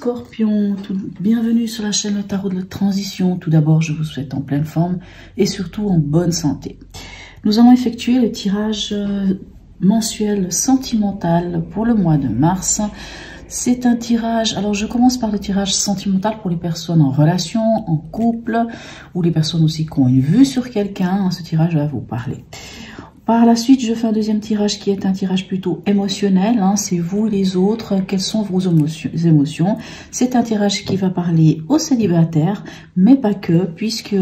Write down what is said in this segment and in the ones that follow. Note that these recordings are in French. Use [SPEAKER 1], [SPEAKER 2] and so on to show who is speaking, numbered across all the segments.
[SPEAKER 1] Scorpion, bienvenue sur la chaîne Le Tarot de la Transition. Tout d'abord, je vous souhaite en pleine forme et surtout en bonne santé. Nous allons effectuer le tirage mensuel sentimental pour le mois de mars. C'est un tirage, alors je commence par le tirage sentimental pour les personnes en relation, en couple, ou les personnes aussi qui ont une vue sur quelqu'un. Ce tirage va vous parler. Par la suite, je fais un deuxième tirage qui est un tirage plutôt émotionnel. C'est vous et les autres. Quelles sont vos émotions? C'est un tirage qui va parler aux célibataires, mais pas que, puisque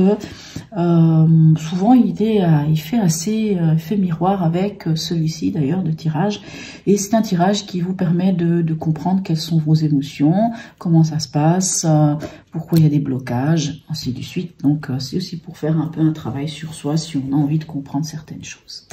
[SPEAKER 1] souvent il fait miroir avec celui-ci d'ailleurs de tirage. Et c'est un tirage qui vous permet de comprendre quelles sont vos émotions, comment ça se passe, pourquoi il y a des blocages, ainsi de suite. Donc c'est aussi pour faire un peu un travail sur soi si on a envie de comprendre certaines choses.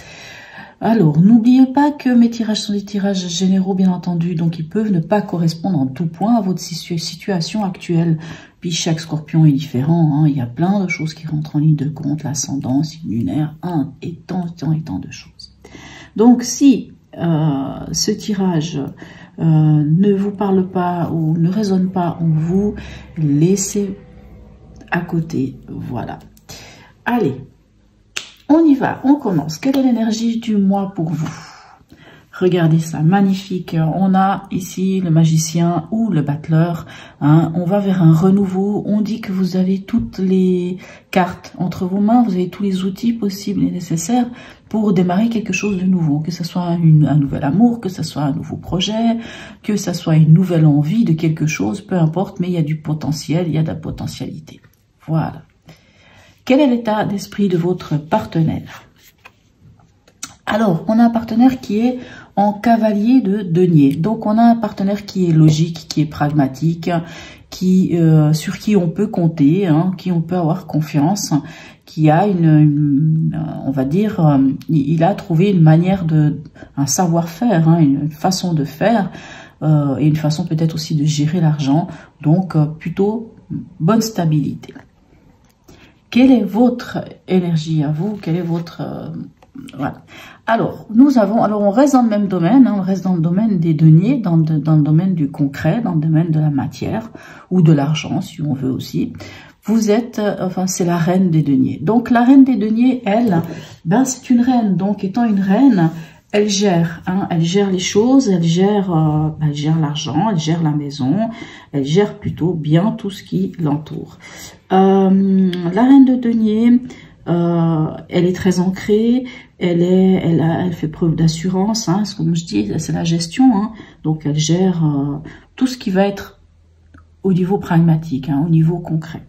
[SPEAKER 1] Alors, n'oubliez pas que mes tirages sont des tirages généraux, bien entendu, donc ils peuvent ne pas correspondre en tout point à votre situation actuelle. Puis chaque scorpion est différent, il y a plein de choses qui rentrent en ligne de compte, l'ascendant, signe lunaire, et tant de choses. Donc, si ce tirage ne vous parle pas ou ne résonne pas en vous, laissez à côté, voilà. Allez. On y va, on commence. Quelle est l'énergie du mois pour vous? Regardez ça, magnifique. On a ici le magicien ou le battleur. On va vers un renouveau. On dit que vous avez toutes les cartes entre vos mains. Vous avez tous les outils possibles et nécessaires pour démarrer quelque chose de nouveau. Que ce soit un nouvel amour, que ce soit un nouveau projet, que ce soit une nouvelle envie de quelque chose, peu importe. Mais il y a du potentiel, il y a de la potentialité. Voilà. Quel est l'état d'esprit de votre partenaire? Alors, on a un partenaire qui est en cavalier de denier. Donc, on a un partenaire qui est logique, qui est pragmatique, sur qui on peut compter, qui on peut avoir confiance, qui a on va dire, il a trouvé une manière un savoir-faire, une façon de faire, et une façon peut-être aussi de gérer l'argent. Donc, plutôt bonne stabilité. Quelle est votre énergie à vous? Quelle est votre... voilà. Alors, on reste dans le même domaine, on reste dans le domaine des deniers, dans le domaine du concret, dans le domaine de la matière, ou de l'argent, si on veut aussi. Vous êtes, c'est la reine des deniers. Donc, la reine des deniers, elle, c'est une reine. Donc, étant une reine, elle gère les choses, elle gère l'argent, elle gère la maison, elle gère plutôt bien tout ce qui l'entoure. La reine de denier, elle est très ancrée, elle fait preuve d'assurance, comme je dis, c'est la gestion, donc elle gère tout ce qui va être au niveau pragmatique, au niveau concret.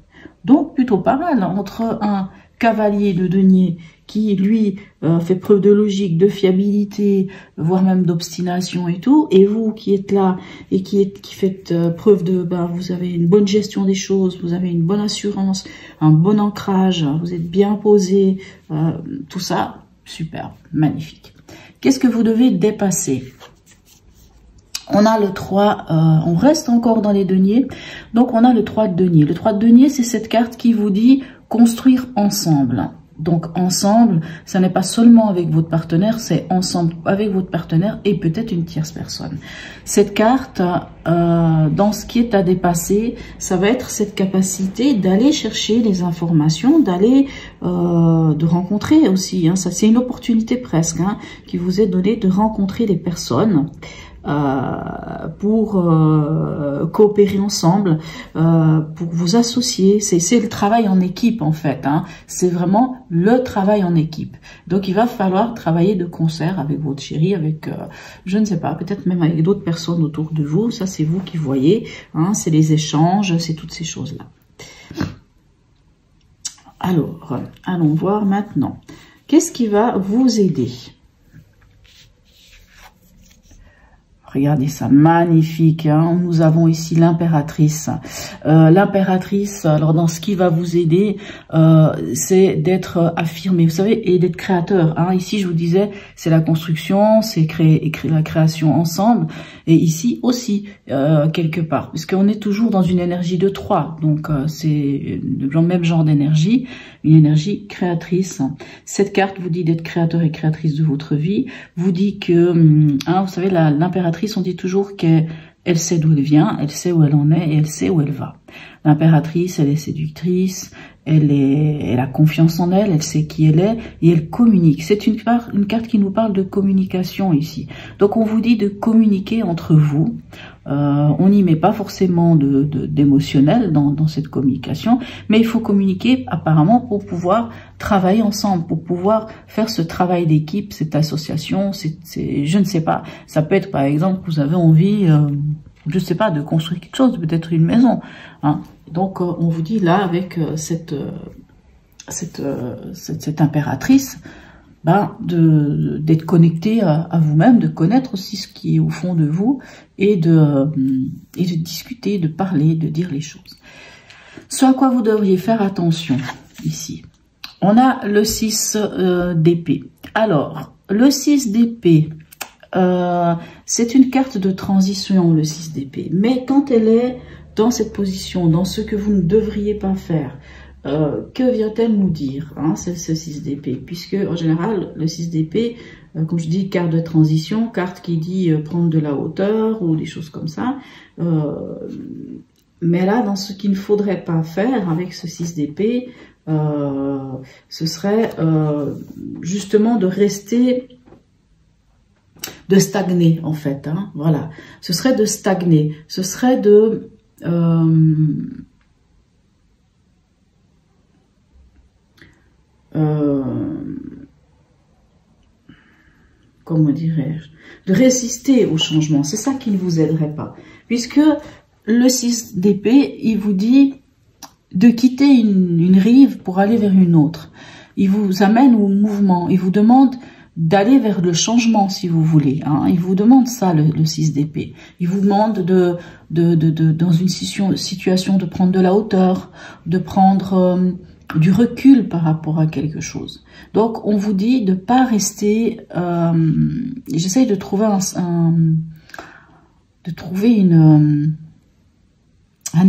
[SPEAKER 1] Donc plutôt pas mal entre un cavalier de denier qui, lui, fait preuve de logique, de fiabilité, voire même d'obstination et tout, et vous qui êtes là et qui faites preuve de, vous avez une bonne gestion des choses, vous avez une bonne assurance, un bon ancrage, vous êtes bien posé, tout ça, super, magnifique. Qu'est-ce que vous devez dépasser? On a le 3, on reste encore dans les deniers, donc on a le 3 de denier. Le 3 de denier, c'est cette carte qui vous dit construire ensemble. Donc ensemble, ça n'est pas seulement avec votre partenaire, c'est ensemble avec votre partenaire et peut-être une tierce personne. Cette carte, dans ce qui est à dépasser, ça va être cette capacité d'aller chercher les informations, d'aller de rencontrer aussi. Ça, c'est une opportunité presque qui vous est donnée de rencontrer des personnes. Pour coopérer ensemble, pour vous associer. C'est le travail en équipe en fait. C'est vraiment le travail en équipe. Donc il va falloir travailler de concert avec votre chéri, avec, je ne sais pas, peut-être même avec d'autres personnes autour de vous. Ça c'est vous qui voyez. C'est les échanges, c'est toutes ces choses-là. Alors, allons voir maintenant. Qu'est-ce qui va vous aider ? Regardez ça, magnifique. Nous avons ici l'impératrice. L'impératrice, alors dans ce qui va vous aider, c'est d'être affirmé, vous savez, et d'être créateur. Ici, je vous disais, c'est la construction, c'est la création ensemble. Et ici aussi, quelque part, puisqu'on est toujours dans une énergie de 3. Donc, c'est le même genre d'énergie, une énergie créatrice. Cette carte vous dit d'être créateur et créatrice de votre vie. Vous dit que, vous savez, l'impératrice, on dit toujours qu'elle elle sait d'où elle vient, elle sait où elle en est et elle sait où elle va. L'impératrice, elle est séductrice, elle a confiance en elle, elle sait qui elle est et elle communique. C'est une carte qui nous parle de communication ici. Donc on vous dit de communiquer entre vous. On n'y met pas forcément d'émotionnel dans cette communication, mais il faut communiquer apparemment pour pouvoir travailler ensemble, pour pouvoir faire ce travail d'équipe, cette association. Je ne sais pas, ça peut être par exemple que vous avez envie, je ne sais pas, de construire quelque chose, peut-être une maison, hein. Donc on vous dit là avec cette impératrice, d'être connecté à vous-même, de connaître aussi ce qui est au fond de vous et de discuter, de parler, de dire les choses. Ce à quoi vous devriez faire attention ici. On a le 6 d'épée. Alors, le 6 d'épée, c'est une carte de transition, le 6 d'épée. Mais quand elle est dans cette position, dans ce que vous ne devriez pas faire, que vient-elle nous dire, hein, ce 6 d'épée? Puisque en général, le 6 d'épée, comme je dis, carte de transition, carte qui dit prendre de la hauteur ou des choses comme ça. Mais là, dans ce qu'il ne faudrait pas faire avec ce 6 d'épée, ce serait justement de rester, de stagner en fait, hein, voilà. Ce serait de stagner, ce serait de... comment dirais-je, de résister au changement. C'est ça qui ne vous aiderait pas. Puisque le 6 d'épée, il vous dit de quitter une rive pour aller vers une autre. Il vous amène au mouvement. Il vous demande d'aller vers le changement, si vous voulez, hein. Il vous demande ça, le 6 d'épée. Il vous demande dans une situation de prendre de la hauteur, de prendre du recul par rapport à quelque chose. Donc, on vous dit de ne pas rester... J'essaye de trouver un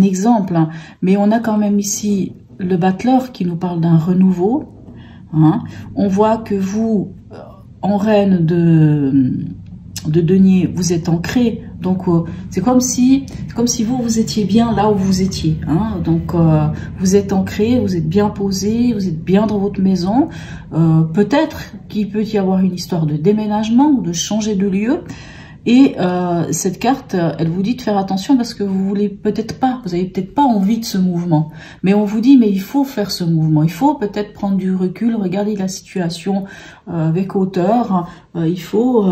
[SPEAKER 1] exemple, hein. Mais on a quand même ici le battleur qui nous parle d'un renouveau, hein. On voit que vous, en reine de denier, vous êtes ancré. Donc, c'est comme si vous étiez bien là où vous étiez, hein. Donc, vous êtes ancré, vous êtes bien posé, vous êtes bien dans votre maison. Peut-être qu'il peut y avoir une histoire de déménagement ou de changer de lieu. Et cette carte, elle vous dit de faire attention parce que vous voulez peut-être pas, vous avez peut-être pas envie de ce mouvement. Mais on vous dit, mais il faut faire ce mouvement. Il faut peut-être prendre du recul, regarder la situation avec hauteur. Il faut,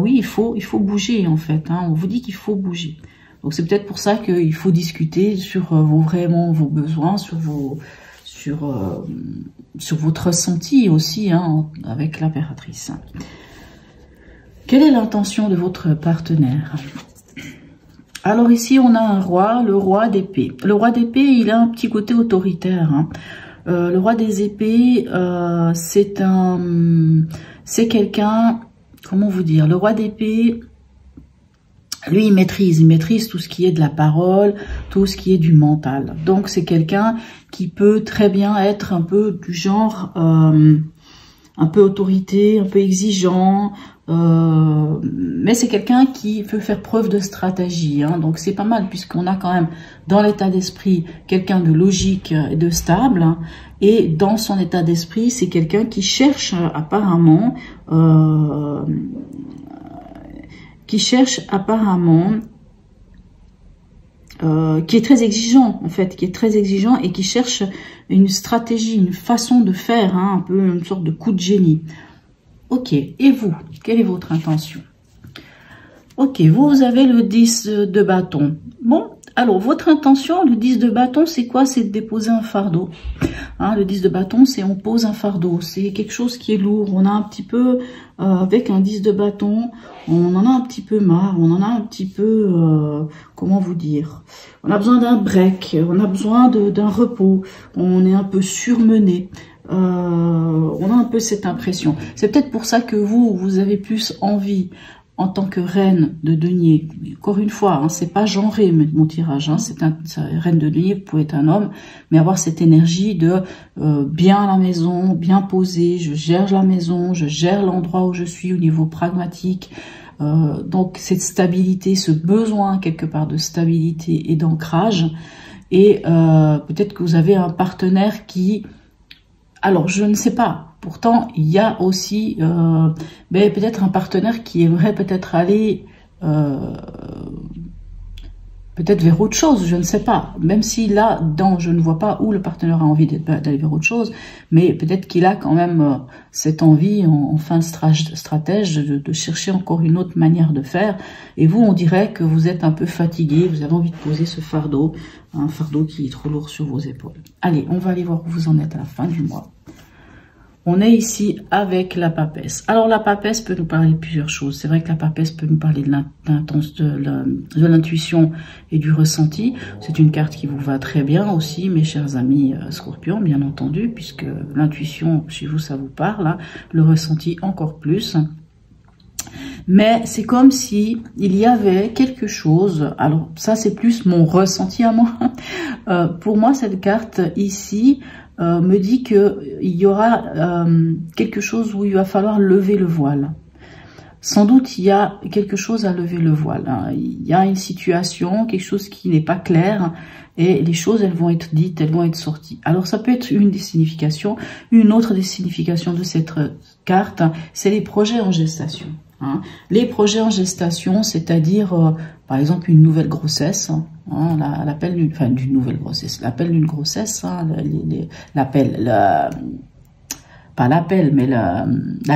[SPEAKER 1] oui, il faut bouger en fait, hein. On vous dit qu'il faut bouger. Donc c'est peut-être pour ça qu'il faut discuter sur vraiment vos besoins, sur votre ressenti aussi, hein, avec l'impératrice. Quelle est l'intention de votre partenaire? Alors ici, on a un roi, le roi d'épée. Le roi d'épée, il a un petit côté autoritaire, hein. Le roi des épées, c'est quelqu'un, comment vous dire, le roi d'épée, lui, il maîtrise tout ce qui est de la parole, tout ce qui est du mental. Donc, c'est quelqu'un qui peut très bien être un peu du genre, un peu autorité, un peu exigeant, mais c'est quelqu'un qui peut faire preuve de stratégie, hein. Donc c'est pas mal puisqu'on a quand même dans l'état d'esprit quelqu'un de logique et de stable, hein, et dans son état d'esprit c'est quelqu'un qui cherche apparemment qui est très exigeant en fait, qui est très exigeant et qui cherche une stratégie, une façon de faire, hein, un peu une sorte de coup de génie. Ok, et vous, quelle est votre intention? Ok, vous avez le 10 de bâton. Bon, alors votre intention, le 10 de bâton, c'est quoi? C'est de déposer un fardeau. Hein, le 10 de bâton, c'est on pose un fardeau. C'est quelque chose qui est lourd. On a un petit peu, avec un 10 de bâton, on en a un petit peu marre. On en a un petit peu, comment vous dire? On a besoin d'un break. On a besoin d'un repos. On est un peu surmené. On a un peu cette impression. C'est peut-être pour ça que vous avez plus envie, en tant que reine de denier, encore une fois, hein, c'est pas genré mon tirage, hein, c'est reine de denier, vous pouvez être un homme, mais avoir cette énergie de bien à la maison, bien posé, je gère la maison, je gère l'endroit où je suis au niveau pragmatique, Donc cette stabilité, ce besoin quelque part de stabilité et d'ancrage. Et peut-être que vous avez un partenaire qui... Alors, je ne sais pas. Pourtant, il y a aussi peut-être un partenaire qui aimerait peut-être aller peut-être vers autre chose, je ne sais pas. Même si là-dedans, je ne vois pas où le partenaire a envie d'aller vers autre chose, mais peut-être qu'il a quand même cette envie, en fin de stratège, de chercher encore une autre manière de faire. Et vous, on dirait que vous êtes un peu fatigué, vous avez envie de poser ce fardeau, un fardeau qui est trop lourd sur vos épaules. Allez, on va aller voir où vous en êtes à la fin du mois. On est ici avec la papesse. Alors la papesse peut nous parler de plusieurs choses. C'est vrai que la papesse peut nous parler de l'intuition et du ressenti. C'est une carte qui vous va très bien aussi, mes chers amis Scorpions, bien entendu, puisque l'intuition, chez vous, ça vous parle, hein, le ressenti encore plus. Mais c'est comme si il y avait quelque chose, alors ça c'est plus mon ressenti à moi. Pour moi, cette carte ici me dit qu'il y aura quelque chose où il va falloir lever le voile. Sans doute, il y a quelque chose à lever le voile. Hein. Il y a une situation, quelque chose qui n'est pas clair, et les choses, elles vont être dites, elles vont être sorties. Alors, ça peut être une des significations. Une autre des significations de cette carte, c'est les projets en gestation. Hein. Les projets en gestation, c'est-à-dire, par exemple, une nouvelle grossesse, hein, l'appel d'une nouvelle grossesse, l'appel d'une grossesse, hein, pas l'appel, mais la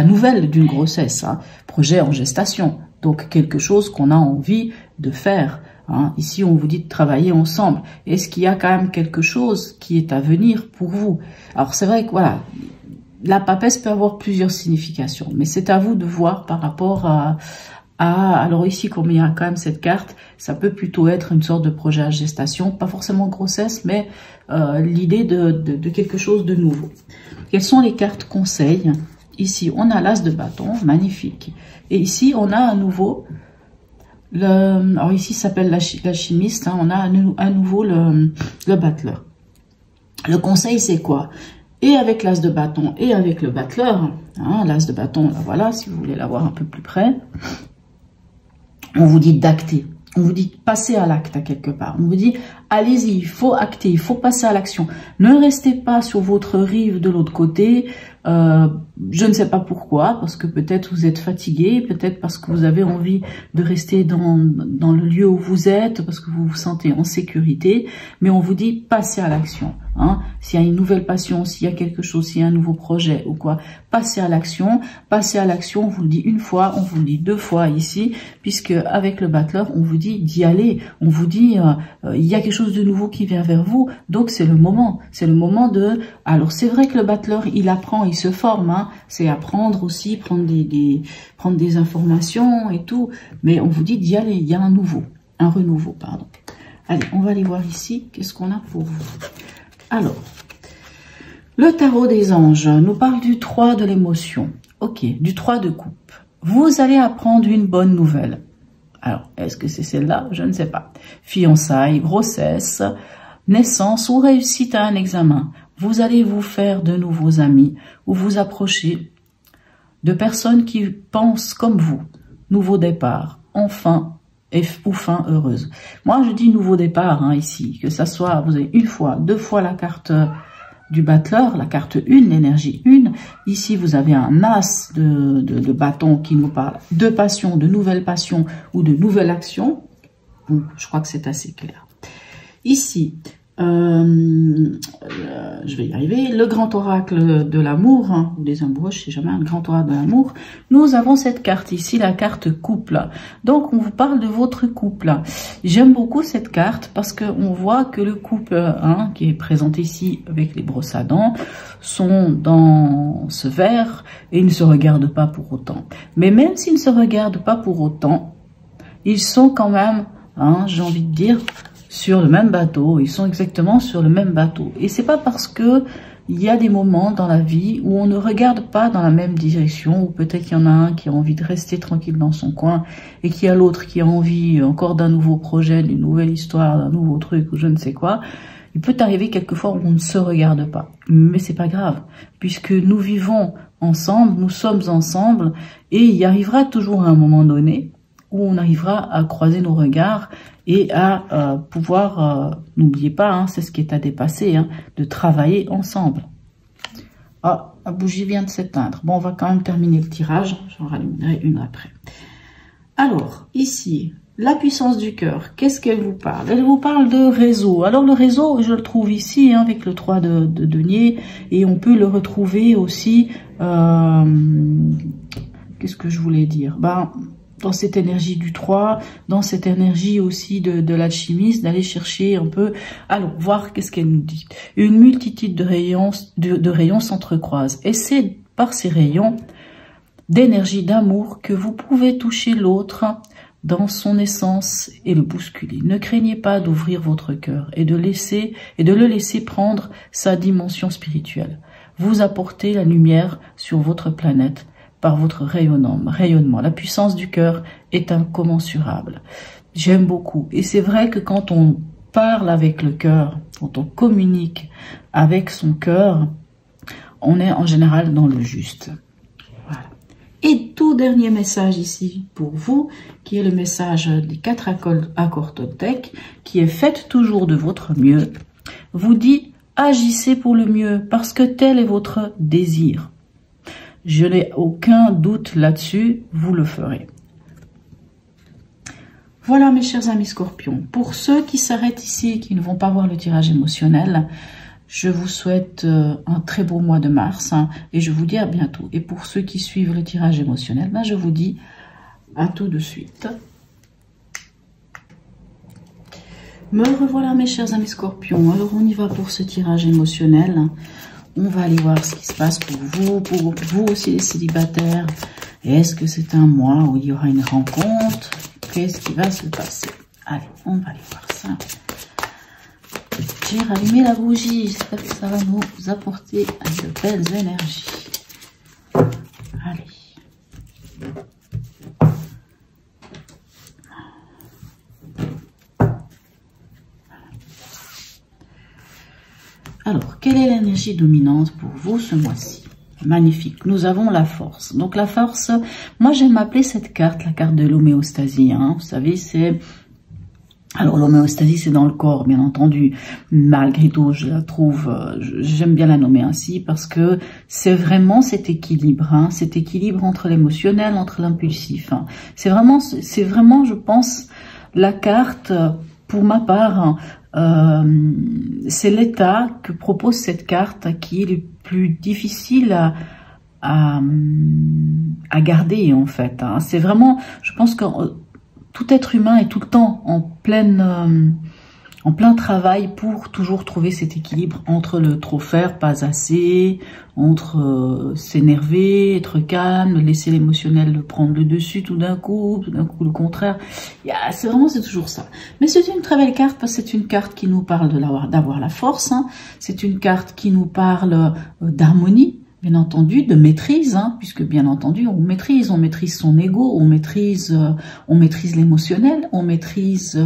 [SPEAKER 1] nouvelle d'une grossesse, hein, projet en gestation, donc quelque chose qu'on a envie de faire. Hein. Ici, on vous dit de travailler ensemble. Est-ce qu'il y a quand même quelque chose qui est à venir pour vous? Alors, c'est vrai que voilà, la papesse peut avoir plusieurs significations, mais c'est à vous de voir par rapport alors ici, comme il y a quand même cette carte, ça peut plutôt être une sorte de projet à gestation, pas forcément grossesse, mais l'idée de quelque chose de nouveau. Quelles sont les cartes conseils? Ici, on a l'as de bâton, magnifique. Et ici, on a à nouveau, alors ici, ça s'appelle l'alchimiste, hein, on a à nouveau le battleur. Le conseil, c'est quoi? Et avec l'as de bâton et avec le battleur, hein, l'as de bâton, là, voilà, si vous voulez l'avoir un peu plus près, on vous dit d'acter, on vous dit de passer à l'acte à quelque part, on vous dit allez-y, il faut acter, il faut passer à l'action, ne restez pas sur votre rive de l'autre côté, je ne sais pas pourquoi, parce que peut-être vous êtes fatigué, peut-être parce que vous avez envie de rester dans le lieu où vous êtes, parce que vous vous sentez en sécurité, mais on vous dit passez à l'action. Hein. S'il y a une nouvelle passion, s'il y a quelque chose, s'il y a un nouveau projet ou quoi, passez à l'action, on vous le dit une fois, on vous le dit deux fois ici, puisque avec le battleur, on vous dit d'y aller, on vous dit il y a quelque chose de nouveau qui vient vers vous, donc c'est le moment de... Alors c'est vrai que le battleur, il apprend, il se forme, hein, c'est apprendre aussi, prendre des informations et tout, mais on vous dit d'y aller, il y a un renouveau, pardon. Allez, on va aller voir ici, qu'est-ce qu'on a pour vous. Alors, le tarot des anges nous parle du 3 de l'émotion, ok, du 3 de coupe. Vous allez apprendre une bonne nouvelle. Alors, est-ce que c'est celle-là? Je ne sais pas. Fiançailles, grossesse, naissance ou réussite à un examen. Vous allez vous faire de nouveaux amis ou vous approcher de personnes qui pensent comme vous. Nouveau départ, enfin ou fin heureuse. Moi, je dis nouveau départ hein, ici, que ça soit, vous avez une fois, deux fois la carte du battleur, la carte 1, l'énergie 1. Ici, vous avez un as de bâton qui nous parle de passion, de nouvelles passions ou de nouvelles actions. Bon, je crois que c'est assez clair. Ici, je vais y arriver, le grand oracle de l'amour, hein, ou des amoureux, je sais jamais, un grand oracle de l'amour. Nous avons cette carte ici, la carte couple. Donc, on vous parle de votre couple. J'aime beaucoup cette carte parce qu'on voit que le couple hein, qui est présenté ici avec les brosses à dents sont dans ce verre et ils ne se regardent pas pour autant. Mais même s'ils ne se regardent pas pour autant, ils sont quand même, hein, j'ai envie de dire, sur le même bateau, ils sont exactement sur le même bateau. Et c'est pas parce que il y a des moments dans la vie où on ne regarde pas dans la même direction, ou peut-être qu'il y en a un qui a envie de rester tranquille dans son coin, et qu'il y a l'autre qui a envie encore d'un nouveau projet, d'une nouvelle histoire, d'un nouveau truc, ou je ne sais quoi, Il peut arriver quelquefois où on ne se regarde pas, mais c'est pas grave, puisque nous vivons ensemble, nous sommes ensemble, et il y arrivera toujours un moment donné où on arrivera à croiser nos regards et à pouvoir, n'oubliez pas, hein, c'est ce qui est à dépasser, hein, de travailler ensemble. Ah, la bougie vient de s'éteindre. Bon, on va quand même terminer le tirage, j'en rallumerai une après. Alors, ici, la puissance du cœur, qu'est-ce qu'elle vous parle? Elle vous parle de réseau. Alors le réseau, je le trouve ici, hein, avec le 3 de denier, et on peut le retrouver aussi, qu'est-ce que je voulais dire? Ben, dans cette énergie du 3, dans cette énergie aussi de l'alchimiste, d'aller chercher un peu, allons voir qu'est-ce qu'elle nous dit. Une multitude de rayons s'entrecroisent, et c'est par ces rayons d'énergie, d'amour, que vous pouvez toucher l'autre dans son essence et le bousculer. Ne craignez pas d'ouvrir votre cœur et de le laisser prendre sa dimension spirituelle. Vous apportez la lumière sur votre planète par votre rayonnement. La puissance du cœur est incommensurable. J'aime beaucoup. Et c'est vrai que quand on parle avec le cœur, quand on communique avec son cœur, on est en général dans le juste. Voilà. Et tout dernier message ici pour vous, qui est le message des 4 accords Toltec, qui est faites toujours de votre mieux, vous dit agissez pour le mieux parce que tel est votre désir. Je n'ai aucun doute là-dessus, vous le ferez. Voilà mes chers amis scorpions, pour ceux qui s'arrêtent ici et qui ne vont pas voir le tirage émotionnel, je vous souhaite un très beau mois de mars, hein, et je vous dis à bientôt. Et pour ceux qui suivent le tirage émotionnel, ben je vous dis à tout de suite. Me revoilà mes chers amis scorpions, alors on y va pour ce tirage émotionnel. On va aller voir ce qui se passe pour vous aussi les célibataires. Est-ce que c'est un mois où il y aura une rencontre? Qu'est-ce qui va se passer? Allez, on va aller voir ça. J'ai rallumé la bougie, j'espère que ça va nous apporter de belles énergies. Allez. Alors, quelle est l'énergie dominante pour vous ce mois-ci? Magnifique. Nous avons la force. Donc la force, moi j'aime appeler cette carte la carte de l'homéostasie. Hein. Vous savez, c'est... Alors l'homéostasie c'est dans le corps, bien entendu. Malgré tout, je la trouve, j'aime bien la nommer ainsi parce que c'est vraiment cet équilibre, hein, cet équilibre entre l'émotionnel, entre l'impulsif. Hein. C'est vraiment, je pense, la carte, pour ma part, c'est l'état que propose cette carte qui est le plus difficile à garder en fait. Hein. C'est vraiment, je pense que tout être humain est tout le temps en plein travail pour toujours trouver cet équilibre entre le trop faire, pas assez, entre s'énerver, être calme, laisser l'émotionnel prendre le dessus tout d'un coup le contraire. C'est toujours ça. Mais c'est une très belle carte parce que c'est une carte qui nous parle d'avoir la force. Hein. C'est une carte qui nous parle d'harmonie. Bien entendu, de maîtrise, hein, puisque bien entendu, on maîtrise son ego, on maîtrise l'émotionnel, on maîtrise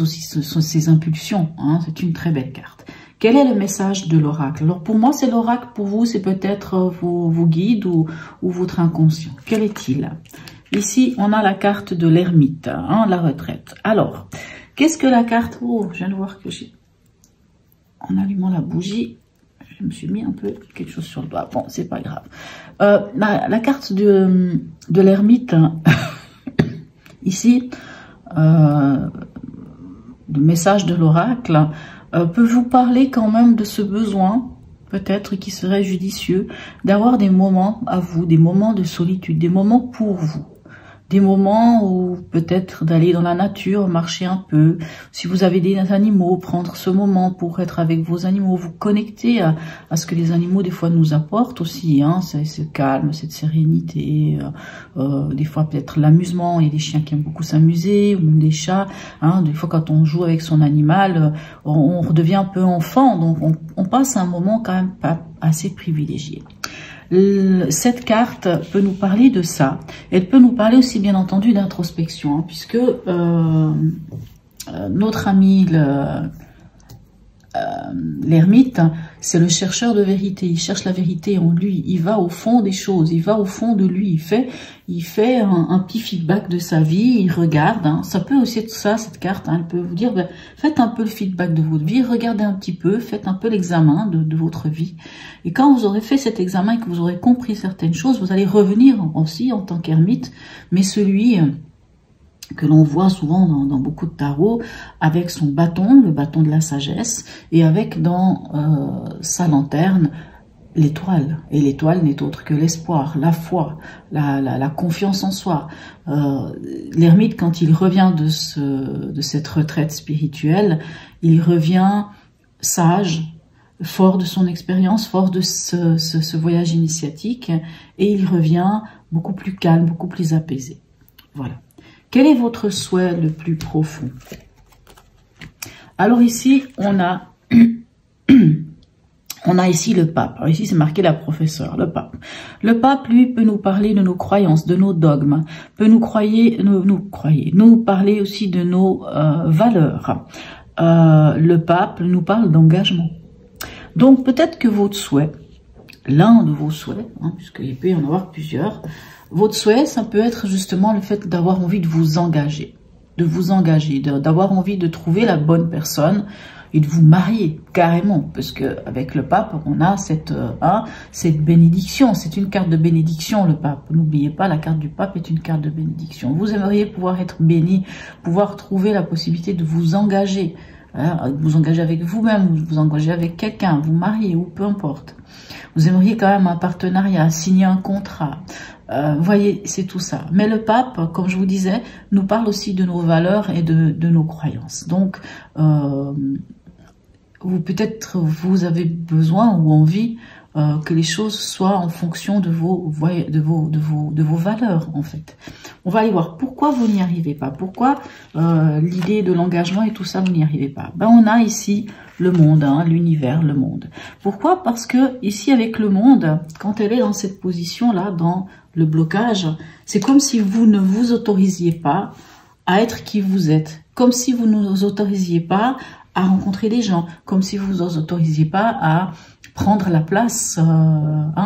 [SPEAKER 1] aussi ses impulsions. Hein, c'est une très belle carte. Quel est le message de l'oracle? Alors pour moi, c'est l'oracle. Pour vous, c'est peut-être vos guides ou votre inconscient. Quel est-il? Ici, on a la carte de l'ermite, hein, la retraite. Alors, qu'est-ce que la carte? Oh, je viens de voir que j'ai... En allumant la bougie, je me suis mis un peu quelque chose sur le doigt. Bon, c'est pas grave. La carte de l'ermite, ici, le message de l'oracle peut vous parler quand même de ce besoin, peut-être qui serait judicieux, d'avoir des moments à vous, des moments de solitude, des moments pour vous. Des moments où peut-être d'aller dans la nature, marcher un peu. Si vous avez des animaux, prendre ce moment pour être avec vos animaux, vous connecter à ce que les animaux des fois nous apportent aussi. Hein, c'est ce calme, cette sérénité. Des fois peut-être l'amusement. Il y a des chiens qui aiment beaucoup s'amuser, ou même des chats. Hein, des fois quand on joue avec son animal, on redevient un peu enfant. Donc on passe un moment quand même pas assez privilégié. Cette carte peut nous parler de ça. Elle peut nous parler aussi bien entendu d'introspection, hein, puisque notre ami l'ermite, c'est le chercheur de vérité. Il cherche la vérité en lui. Il va au fond des choses. Il va au fond de lui. Il fait un petit feedback de sa vie. Il regarde. Hein. Ça peut aussi être ça, cette carte. Hein. Elle peut vous dire, ben, faites un peu le feedback de votre vie. Regardez un petit peu. Faites un peu l'examen de votre vie. Et quand vous aurez fait cet examen et que vous aurez compris certaines choses, vous allez revenir aussi en tant qu'ermite. Mais celui que l'on voit souvent dans beaucoup de tarots, avec son bâton, le bâton de la sagesse, et avec dans sa lanterne, l'étoile. Et l'étoile n'est autre que l'espoir, la foi, la confiance en soi. L'ermite, quand il revient de cette retraite spirituelle, il revient sage, fort de son expérience, fort de ce voyage initiatique, et il revient beaucoup plus calme, beaucoup plus apaisé. Voilà. Quel est votre souhait le plus profond? Alors ici, on a ici le pape. Alors ici, c'est marqué la professeure, le pape. Le pape, lui, peut nous parler de nos croyances, de nos dogmes, peut nous parler aussi de nos valeurs. Le pape nous parle d'engagement. Donc, peut-être que votre souhait, l'un de vos souhaits, hein, puisqu'il peut y en avoir plusieurs, votre souhait, ça peut être justement le fait d'avoir envie de vous engager, d'avoir envie de trouver la bonne personne et de vous marier carrément, parce que avec le pape, on a cette bénédiction. C'est une carte de bénédiction, le pape. N'oubliez pas, la carte du pape est une carte de bénédiction. Vous aimeriez pouvoir être béni, pouvoir trouver la possibilité de vous engager, hein, vous engager avec vous-même, vous engager avec quelqu'un, vous marier ou peu importe. Vous aimeriez quand même un partenariat, signer un contrat. Vous voyez, c'est tout ça. Mais le pape, comme je vous disais, nous parle aussi de nos valeurs et de nos croyances. Donc, peut-être vous avez besoin ou envie que les choses soient en fonction de vos valeurs, en fait. On va aller voir pourquoi vous n'y arrivez pas. Pourquoi l'idée de l'engagement et tout ça, vous n'y arrivez pas. Ben, on a ici le monde, hein, l'univers, le monde. Pourquoi? Parce que ici, avec le monde, quand elle est dans cette position-là, dans le blocage, c'est comme si vous ne vous autorisiez pas à être qui vous êtes. Comme si vous ne vous autorisiez pas à rencontrer des gens. Comme si vous ne vous autorisiez pas à prendre la place,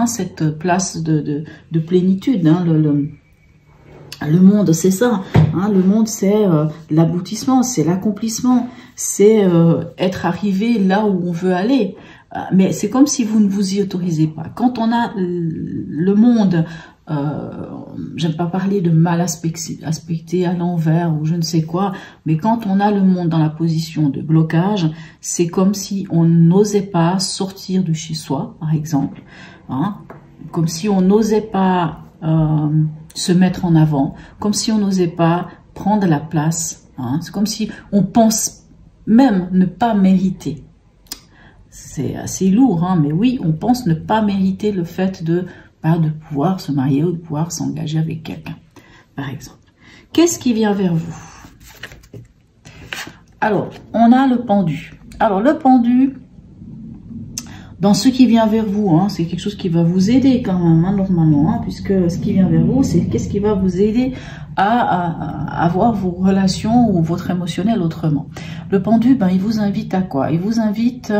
[SPEAKER 1] cette place de plénitude. Hein, le monde, c'est ça. Hein, le monde, c'est l'aboutissement, c'est l'accomplissement, c'est être arrivé là où on veut aller. Mais c'est comme si vous ne vous y autorisez pas. Quand on a le monde, j'aime pas parler de mal aspecté à l'envers ou je ne sais quoi, mais quand on a le monde dans la position de blocage, c'est comme si on n'osait pas sortir de chez soi, par exemple. Hein, comme si on n'osait pas se mettre en avant, comme si on n'osait pas prendre la place. Hein, c'est comme si on pense même ne pas mériter. C'est assez lourd, hein, mais oui, on pense ne pas mériter le fait de pouvoir se marier ou de pouvoir s'engager avec quelqu'un, par exemple. Qu'est-ce qui vient vers vous? Alors, on a le pendu. Alors, le pendu, dans ce qui vient vers vous, hein, c'est quelque chose qui va vous aider quand même, hein, normalement, hein, puisque ce qui vient vers vous, c'est qu'est-ce qui va vous aider à avoir vos relations ou votre émotionnel autrement. Le pendu, ben, il vous invite à quoi? Il vous invite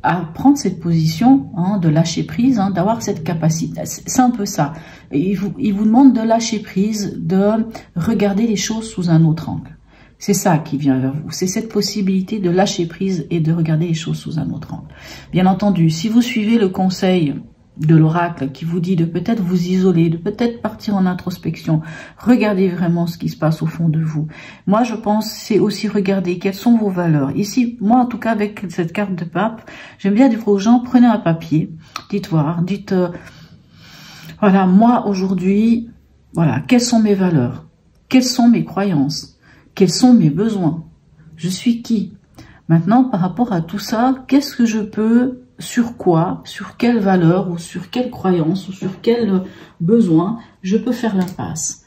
[SPEAKER 1] à prendre cette position, hein, de lâcher prise, hein, d'avoir cette capacité. C'est un peu ça. Il vous demande de lâcher prise, de regarder les choses sous un autre angle. C'est ça qui vient vers vous. C'est cette possibilité de lâcher prise et de regarder les choses sous un autre angle. Bien entendu, si vous suivez le conseil de l'oracle qui vous dit de peut-être vous isoler, de peut-être partir en introspection, regardez vraiment ce qui se passe au fond de vous. Moi, je pense c'est aussi regarder quelles sont vos valeurs. Ici, moi, en tout cas, avec cette carte de pape, j'aime bien dire aux gens, prenez un papier, dites voir, dites, voilà, moi, aujourd'hui, voilà, quelles sont mes valeurs? Quelles sont mes croyances? Quels sont mes besoins? Je suis qui? Maintenant, par rapport à tout ça, qu'est-ce que je peux, sur quoi, sur quelle valeur, ou sur quelle croyance, ou sur quel besoin, je peux faire l'impasse.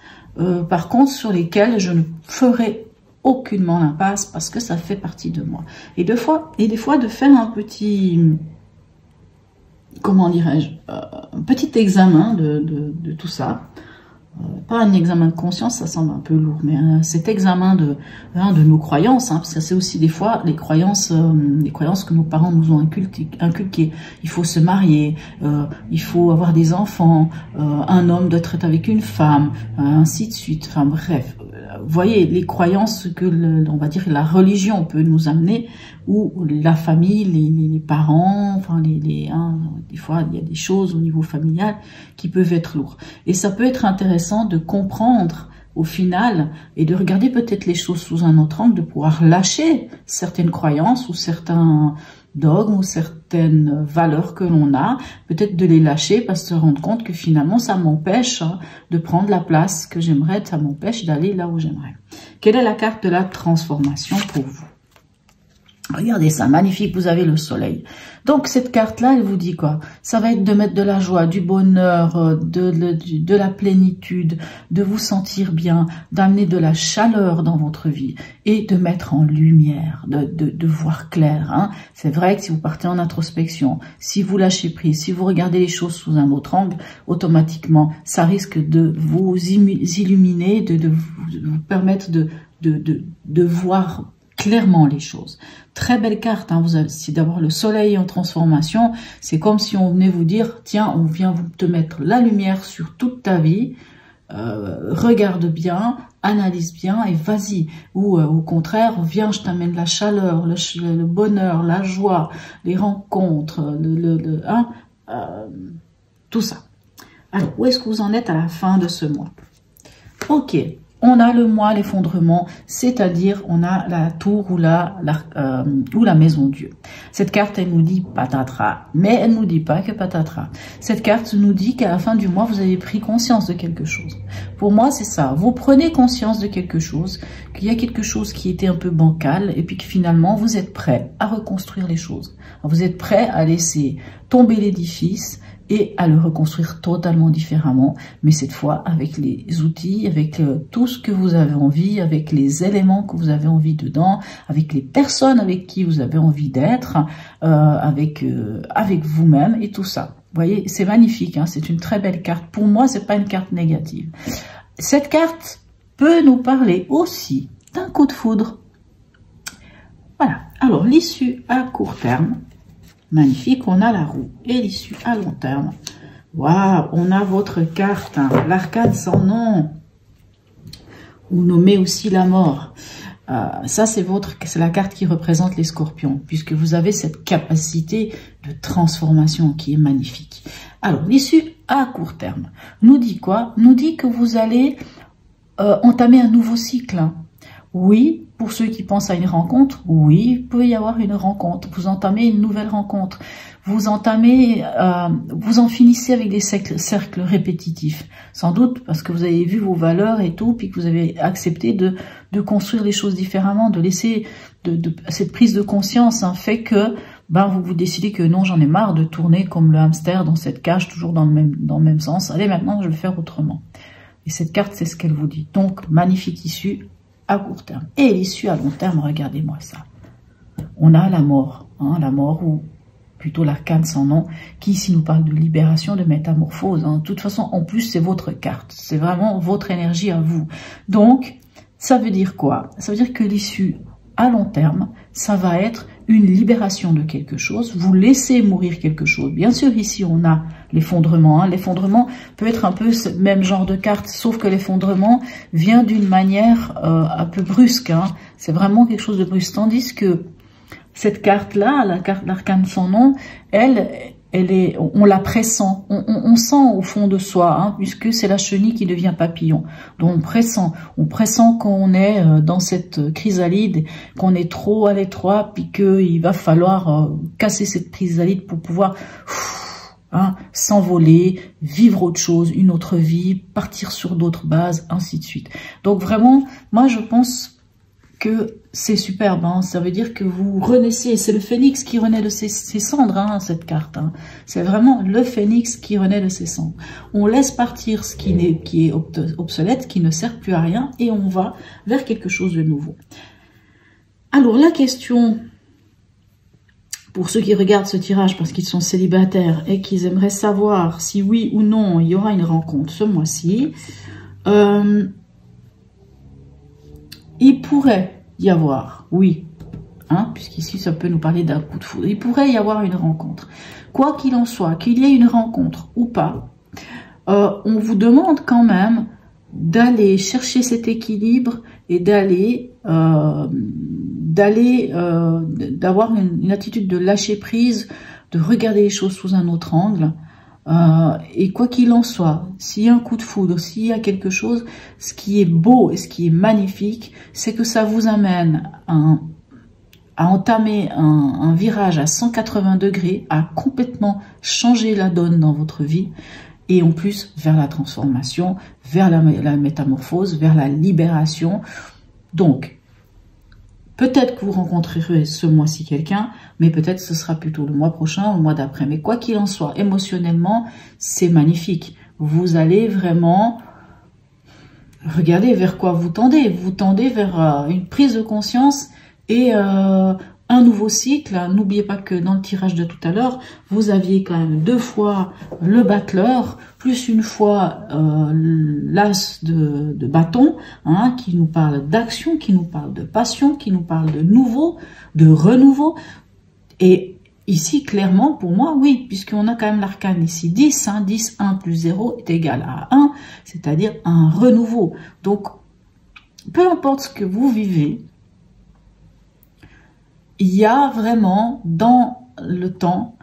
[SPEAKER 1] Par contre, sur lesquels je ne ferai aucunement l'impasse, parce que ça fait partie de moi. Et des fois, de faire un petit, comment dirais-je, un petit examen de tout ça, pas un examen de conscience, ça semble un peu lourd, mais cet examen de nos croyances, hein, parce que c'est aussi des fois les croyances que nos parents nous ont inculquées. Il faut se marier, il faut avoir des enfants, un homme doit être avec une femme, ainsi de suite. Enfin bref, vous voyez les croyances que on va dire la religion peut nous amener, ou la famille, les parents, enfin des fois il y a des choses au niveau familial qui peuvent être lourdes. Et ça peut être intéressant de comprendre au final et de regarder peut-être les choses sous un autre angle, de pouvoir lâcher certaines croyances ou certains dogmes ou certaines valeurs que l'on a, peut-être de les lâcher parce que se rendre compte que finalement ça m'empêche de prendre la place que j'aimerais, ça m'empêche d'aller là où j'aimerais. Quelle est la carte de la transformation pour vous? Regardez ça, magnifique, vous avez le soleil. Donc cette carte-là, elle vous dit quoi? Ça va être de mettre de la joie, du bonheur, de la plénitude, de vous sentir bien, d'amener de la chaleur dans votre vie et de mettre en lumière, de voir clair. Hein. C'est vrai que si vous partez en introspection, si vous lâchez prise, si vous regardez les choses sous un autre angle, automatiquement, ça risque de vous illuminer, de vous permettre de voir clairement les choses. Très belle carte, hein. Vous avez, c'est d'abord le soleil en transformation. C'est comme si on venait vous dire, tiens, on vient te mettre la lumière sur toute ta vie. Regarde bien, analyse bien et vas-y. Ou au contraire, viens, je t'amène la chaleur, le bonheur, la joie, les rencontres, tout ça. Alors, où est-ce que vous en êtes à la fin de ce mois? Ok. On a le mois, l'effondrement, c'est-à-dire on a la tour ou la maison Dieu. Cette carte, elle nous dit patatras, mais elle nous dit pas que patatras. Cette carte nous dit qu'à la fin du mois, vous avez pris conscience de quelque chose. Pour moi, c'est ça. Vous prenez conscience de quelque chose, qu'il y a quelque chose qui était un peu bancal, et puis que finalement, vous êtes prêt à reconstruire les choses. Vous êtes prêt à laisser tomber l'édifice et à le reconstruire totalement différemment, mais cette fois avec les outils, avec tout ce que vous avez envie, avec les éléments que vous avez envie dedans, avec les personnes avec qui vous avez envie d'être, avec vous-même et tout ça. Vous voyez, c'est magnifique, hein, c'est une très belle carte. Pour moi, c'est pas une carte négative. Cette carte peut nous parler aussi d'un coup de foudre. Voilà, alors l'issue à court terme, magnifique, on a la roue et l'issue à long terme. Waouh, on a votre carte, hein, l'arcane sans nom, ou nommé aussi la mort. Ça, c'est la carte qui représente les scorpions, puisque vous avez cette capacité de transformation qui est magnifique. Alors, l'issue à court terme nous dit quoi? Nous dit que vous allez entamer un nouveau cycle. Hein. Oui, pour ceux qui pensent à une rencontre, oui, il peut y avoir une rencontre. Vous entamez une nouvelle rencontre. Vous entamez, vous en finissez avec des cercles répétitifs. Sans doute parce que vous avez vu vos valeurs et tout, puis que vous avez accepté de construire les choses différemment, de laisser cette prise de conscience, hein, fait que vous décidez que non, j'en ai marre de tourner comme le hamster dans cette cage, toujours dans le même sens. Allez, maintenant, je vais le faire autrement. Et cette carte, c'est ce qu'elle vous dit. Donc, magnifique issue à court terme. Et l'issue à long terme, regardez-moi ça. On a la mort, hein, la mort ou plutôt l'arcane sans nom, qui ici nous parle de libération, de métamorphose. Hein. De toute façon, en plus, c'est votre carte. C'est vraiment votre énergie à vous. Donc, ça veut dire quoi? Ça veut dire que l'issue à long terme, ça va être une libération de quelque chose. Vous laissez mourir quelque chose. Bien sûr, ici, on a l'effondrement. Hein. L'effondrement peut être un peu ce même genre de carte, sauf que l'effondrement vient d'une manière un peu brusque. Hein. C'est vraiment quelque chose de brusque. Tandis que cette carte-là, la carte d'arcane sans nom, on la pressent, on sent au fond de soi, hein, puisque c'est la chenille qui devient papillon. Donc on pressent qu'on est dans cette chrysalide, qu'on est trop à l'étroit, puis qu'il va falloir casser cette chrysalide pour pouvoir s'envoler, vivre autre chose, une autre vie, partir sur d'autres bases, ainsi de suite. Donc vraiment, moi je pense que c'est superbe, hein. Ça veut dire que vous renaissez, c'est le phénix qui renaît de ses cendres, hein, cette carte. Hein. C'est vraiment le phénix qui renaît de ses cendres. On laisse partir ce qui est obsolète, qui ne sert plus à rien, et on va vers quelque chose de nouveau. Alors la question, pour ceux qui regardent ce tirage parce qu'ils sont célibataires et qu'ils aimeraient savoir si oui ou non il y aura une rencontre ce mois-ci, Il pourrait y avoir, oui, hein, puisqu'ici ça peut nous parler d'un coup de foudre, il pourrait y avoir une rencontre. Quoi qu'il en soit, qu'il y ait une rencontre ou pas, on vous demande quand même d'aller chercher cet équilibre et d'avoir une attitude de lâcher prise, de regarder les choses sous un autre angle. Et quoi qu'il en soit, s'il y a un coup de foudre, s'il y a quelque chose, ce qui est beau et ce qui est magnifique, c'est que ça vous amène à entamer un virage à 180 degrés, à complètement changer la donne dans votre vie, et en plus vers la transformation, vers la métamorphose, vers la libération. Donc, peut-être que vous rencontrerez ce mois-ci quelqu'un, mais peut-être ce sera plutôt le mois prochain ou le mois d'après. Mais quoi qu'il en soit, émotionnellement, c'est magnifique. Vous allez vraiment regarder vers quoi vous tendez. Vous tendez vers une prise de conscience et un nouveau cycle. N'oubliez pas que dans le tirage de tout à l'heure, vous aviez quand même 2 fois le battleur, plus une fois l'as de bâton, hein, qui nous parle d'action, qui nous parle de passion, qui nous parle de nouveau, de renouveau. Et ici, clairement, pour moi, oui, puisqu'on a quand même l'arcane ici 10, hein, 10, 1 plus 0 est égal à 1, c'est-à-dire un renouveau. Donc, peu importe ce que vous vivez, il y a vraiment dans le temps,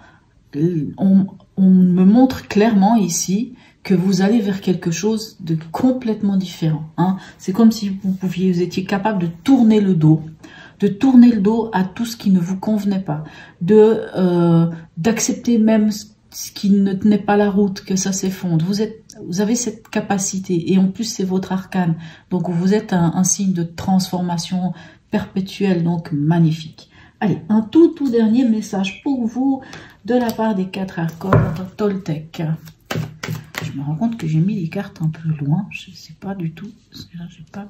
[SPEAKER 1] on me montre clairement ici que vous allez vers quelque chose de complètement différent. Hein. C'est comme si vous étiez capable de tourner le dos à tout ce qui ne vous convenait pas, d'accepter même ce qui ne tenait pas la route, que ça s'effondre. Vous avez cette capacité, et en plus c'est votre arcane, donc vous êtes un signe de transformation perpétuelle, donc magnifique. Allez, un tout dernier message pour vous de la part des 4 accords Toltec. Je me rends compte que j'ai mis les cartes un peu loin, je ne sais pas du tout, parce que là j'ai pas...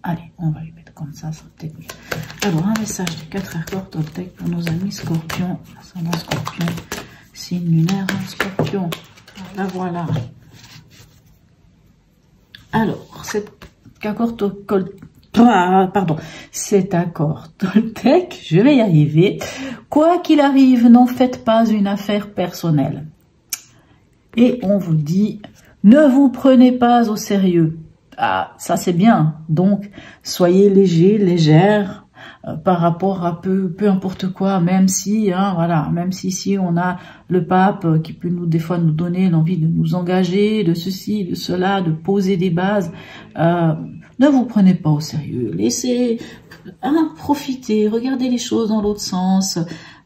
[SPEAKER 1] Allez, on va les mettre comme ça sera peut-être mieux. Alors, un message des 4 accords Toltec pour nos amis Scorpion, ascendant Scorpion, signe lunaire Scorpion. La voilà. Alors, cet accord Toltec, je vais y arriver. Quoi qu'il arrive, n'en faites pas une affaire personnelle. Et on vous dit, ne vous prenez pas au sérieux. Ah, ça c'est bien. Donc, soyez léger, légère par rapport à peu importe quoi, même si, hein, voilà, même si ici on a le pape qui peut des fois nous donner l'envie de nous engager, de ceci, de cela, de poser des bases. Ne vous prenez pas au sérieux. Laissez, profiter, regardez les choses dans l'autre sens.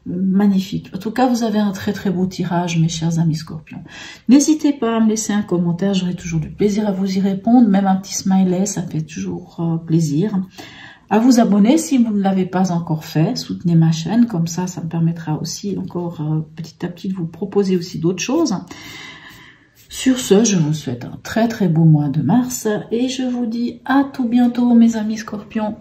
[SPEAKER 1] Magnifique. En tout cas, vous avez un très beau tirage, mes chers amis Scorpions. N'hésitez pas à me laisser un commentaire, j'aurai toujours du plaisir à vous y répondre. Même un petit smiley, ça fait toujours plaisir. À vous abonner si vous ne l'avez pas encore fait. Soutenez ma chaîne, comme ça, ça me permettra aussi encore petit à petit de vous proposer aussi d'autres choses. Sur ce, je vous souhaite un très beau mois de mars et je vous dis à tout bientôt, mes amis Scorpions.